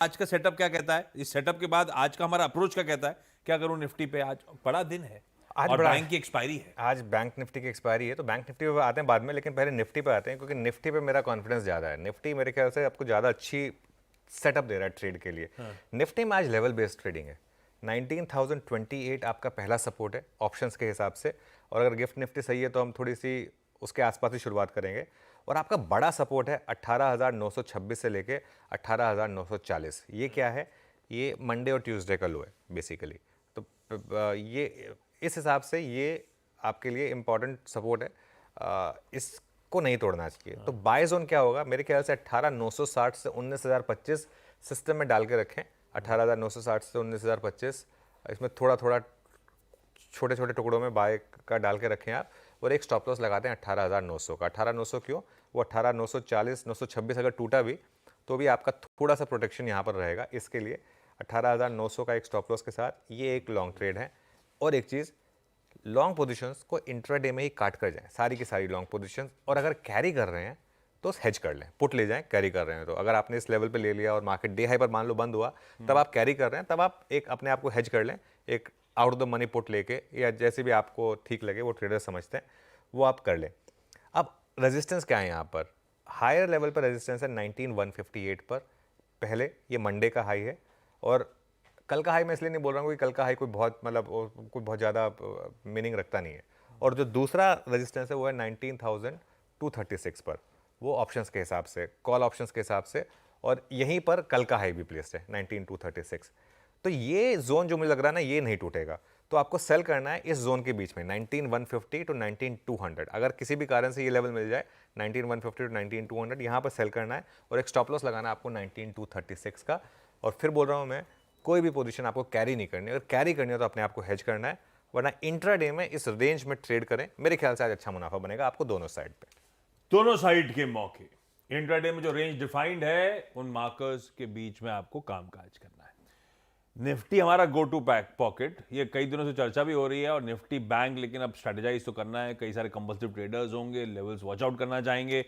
आज का सेटअप क्या कहता है, इस सेटअप के बाद आज का हमारा अप्रोच क्या कहता है, क्या करूं निफ्टी पे? आज बड़ा दिन है आज और बड़ा बैंक की एक्सपायरी है। आज बैंक निफ्टी की एक्सपायरी है, तो बैंक निफ्टी पे आते हैं बाद में, लेकिन पहले निफ्टी पे आते हैं क्योंकि निफ्टी पे मेरा कॉन्फिडेंस ज़्यादा है। निफ्टी मेरे ख्याल से आपको ज़्यादा अच्छी सेटअप दे रहा है ट्रेड के लिए। निफ्टी में आज लेवल बेस्ड ट्रेडिंग है। 19,028 आपका पहला सपोर्ट है ऑप्शंस के हिसाब से, और अगर गिफ्ट निफ्टी सही है तो हम थोड़ी सी उसके आसपास ही शुरुआत करेंगे। और आपका बड़ा सपोर्ट है 18,926 से लेके 18,940। ये क्या है? ये मंडे और ट्यूसडे का लो है बेसिकली। तो ये इस हिसाब से ये आपके लिए इंपॉर्टेंट सपोर्ट है। इसको नहीं तोड़ना चाहिए। तो बाय जोन क्या होगा मेरे ख्याल से 18,960 से 19,025 सिस्टम में डाल के रखें। 18,960 से 19,025 इसमें थोड़ा थोड़ा छोटे छोटे टुकड़ों में बाय का डाल के रखें आप, और एक स्टॉप लॉस लगाते हैं 18,900 का। 18,900 क्यों? वो 18,940 926 अगर टूटा भी तो भी आपका थोड़ा सा प्रोटेक्शन यहाँ पर रहेगा। इसके लिए 18,900 का एक स्टॉप लॉस के साथ ये एक लॉन्ग ट्रेड है। और एक चीज़, लॉन्ग पोजीशंस को इंट्राडे में ही काट कर जाएं, सारी की सारी लॉन्ग पोजीशंस। और अगर कैरी कर रहे हैं तो हेज कर लें, पुट ले जाएं कैरी कर रहे हैं तो। अगर आपने इस लेवल पे ले लिया और मार्केट डे हाई पर मान लो बंद हुआ, तब आप कैरी कर रहे हैं, तब आप एक अपने आप को हेज कर लें, एक out of the money put लेके, या जैसे भी आपको ठीक लगे, वो ट्रेडर समझते हैं, वो आप कर लें। अब रेजिस्टेंस क्या है यहाँ पर? हायर लेवल पर रेजिस्टेंस है 19,158 पर। पहले ये मंडे का हाई है, और कल का हाई मैं इसलिए नहीं बोल रहा हूँ कि कल का हाई कोई बहुत कोई बहुत ज़्यादा मीनिंग रखता नहीं है। और जो दूसरा रेजिस्टेंस है वो है 19,236 पर, वो ऑप्शंस के हिसाब से, कॉल ऑप्शंस के हिसाब से, और यहीं पर कल का हाई भी प्लेस्ड है 19,236। तो ये जोन जो मुझे लग रहा है ना, ये नहीं टूटेगा। तो आपको सेल करना है इस जोन के बीच में 19,150 टू 19,200। अगर किसी भी कारण से ये लेवल मिल जाए 19,150 टू 19,200, यहाँ पर सेल करना है, और एक स्टॉप लॉस लगाना है आपको 19,236 का। और फिर बोल रहा हूँ मैं, कोई भी पोजीशन आपको कैरी नहीं करनी। अगर कैरी करनी है तो अपने आप को हेज करना है, वरना इंट्राडे में इस रेंज में ट्रेड करें। मेरे ख्याल से आज अच्छा मुनाफा बनेगा आपको दोनों साइड पे। दोनों साइड के मौके, इंट्राडे में जो रेंज डिफाइंड है उन मार्कर्स के बीच में आपको कामकाज करना है। निफ्टी हमारा गो टू पॉकेट, ये कई दिनों से चर्चा भी हो रही है, और निफ्टी बैंक, लेकिन अब स्ट्रेटेजाइज तो करना है। कई सारे कंपल्सिव ट्रेडर्स होंगे, लेवल्स वॉच आउट करना चाहेंगे।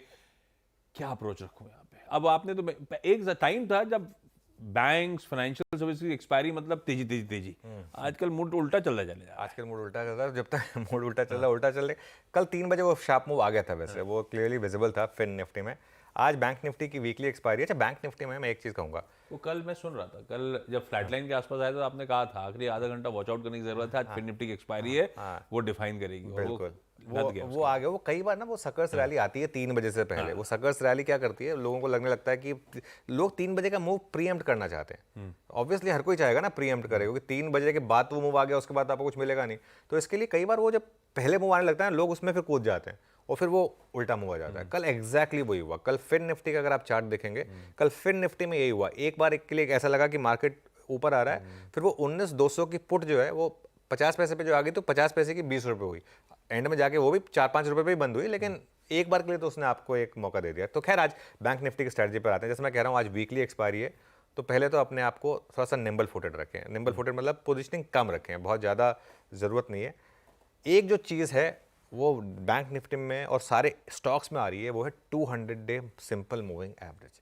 क्या अप्रोच रखूं यहाँ पे? अब आपने तो, एक टाइम था जब बैंक्स, फाइनेंशियल सर्विसेज की एक्सपायरी मतलब तेजी तेजी तेजी। आजकल मूड उल्टा चल रहा है। आजकल मूड उल्टा चल रहा है। जब तक मूड उल्टा चल रहा है, उल्टा चल रहा है। कल 3 बजे वो शार्प मूव आ गया था वैसे, वो क्लियरली विजिबल था फिन निफ्टी में। आज बैंक निफ्टी की वीकली एक्सपायरी है। अच्छा, बैंक निफ्टी में मैं एक चीज़ कहूँगा, वो कल मैं सुन रहा था, कल जब फ्लैटलाइन के आसपास आया था, आपने कहा था आखिरी आधा घंटा वॉच आउट करने की जरूरत है, आज फिर निफ्टी की एक्सपायरी है, वो डिफाइन करेगी। और बिल्कुल लद गया वो आ गया। वो कई बार ना वो सकर्स रैली आती है 3 बजे से पहले। वो सकर्स रैली क्या करती है, लोगों को लगने लगता है कि लोग 3 बजे का मूव प्रीएम्प्ट करना चाहते हैं। ऑब्वियसली हर कोई चाहेगा ना प्रीएम्प्ट करे, क्योंकि 3 बजे के बाद वो मूव आ गया, उसके बाद आपको कुछ मिलेगा नहीं। तो इसके लिए कई बार वो जब पहले मूव आने लगता है, लोग उसमें फिर कूद जाते हैं, और फिर वो उल्टा मूव आ जाता है। कल एग्जैक्टली वही हुआ। कल फिन निफ्टी का अगर आप चार्ट देखेंगे, कल फिन निफ्टी में यही हुआ। एक बार एक के लिए ऐसा लगा कि मार्केट ऊपर आ रहा है, फिर वो 19,200 की पुट जो है वो 50 पैसे पे जो आ गई, तो 50 पैसे की 20 रुपये हुई। एंड में जाके वो भी 4-5 रुपये पे ही बंद हुई, लेकिन एक बार के लिए तो उसने आपको एक मौका दे दिया। तो खैर, आज बैंक निफ्टी की स्ट्रैटेजी पर आते हैं। जैसे मैं कह रहा हूँ, आज वीकली एक्सपायरी है, तो पहले तो अपने आप को थोड़ा सा निम्बल फुटेड रखें। निम्बल फुटेड मतलब पोजिशनिंग कम रखें, बहुत ज़्यादा ज़रूरत नहीं है। एक जो चीज़ है वो बैंक निफ्टी में और सारे स्टॉक्स में आ रही है, वो है 200 day simple moving average.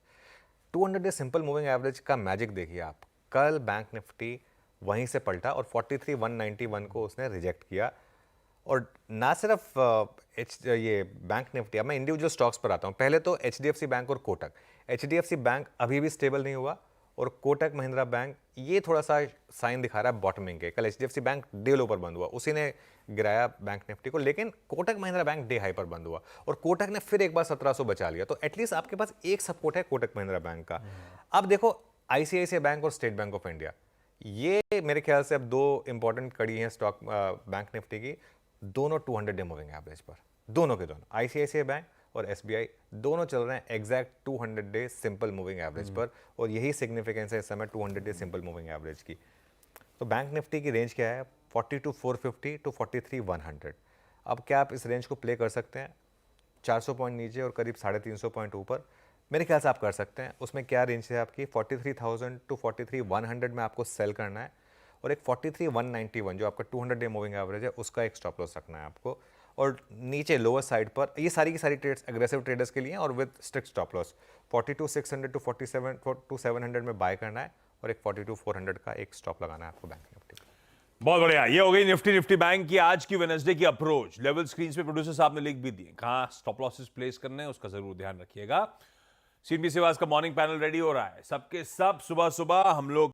200 day simple moving average का मैजिक देखिए आप। कल बैंक निफ्टी वहीं से पलटा और 43,191 को उसने रिजेक्ट किया। और ना सिर्फ ये बैंक निफ्टी, अब मैं इंडिविजुअल स्टॉक्स पर आता हूँ। पहले तो एचडीएफसी बैंक और कोटक। एचडीएफसी बैंक अभी भी स्टेबल नहीं हुआ, और कोटक महिंद्रा बैंक ये थोड़ा सा साइन दिखा रहा है बॉटमिंग के। कल एचडीएफसी बैंक डे लो पर बंद हुआ, उसी ने गिराया बैंक निफ्टी को, लेकिन Kotak Mahindra bank day high पर बंद हुआ, और कोटक ने फिर एक बार 1700 बचा लिया। तो एटलीस्ट आपके पास एक सपोर्ट है कोटक महिंद्रा बैंक का। अब देखो, आईसीआईसीआई बैंक और स्टेट बैंक ऑफ इंडिया, ये मेरे ख्याल से अब दो इंपॉर्टेंट कड़ी हैं स्टॉक बैंक निफ्टी की। दोनों 200 डे मूविंग एवरेज पर, दोनों के दोनों, आईसीआईसीआई बैंक और एसबीआई, दोनों चल रहे हैं exact 200 day simple moving average पर। और यही सिग्निफिकेंस है इस समय 200 डे सिंपल मूविंग एवरेज की। तो बैंक निफ्टी की रेंज क्या है? 42,450 टू 43,100। अब क्या आप इस रेंज को प्ले कर सकते हैं? 400 पॉइंट नीचे और करीब 350 पॉइंट ऊपर, मेरे ख्याल से आप कर सकते हैं। उसमें क्या रेंज है आपकी? 43,000 टू 43,100 में आपको सेल करना है, और एक 43,191 जो आपका 200 डे मूविंग एवरेज है, उसका एक स्टॉप लॉस रखना है आपको। और नीचे लोअर साइड पर ये सारी की सारी ट्रेड्स एग्रेसिव ट्रेडर्स के लिए हैं और with strict stop loss 42,600 to 47,200 में बाय करना है और एक 42,400 का एक स्टॉप लगाना है आपको बैंक निफ्टी पे। बहुत बढ़िया, ये हो गई निफ्टी बैंक की आज की वेडनेसडे की अप्रोच। लेवल स्क्रीन पे प्रोड्यूसर साहब ने लिख भी दिए, कहां स्टॉप लॉसेस प्लेस करने हैं उसका जरूर ध्यान रखिएगा। सीएनबी सेवाज का मॉर्निंग पैनल रेडी हो रहा है, सबके सब सुबह सुबह हम लोग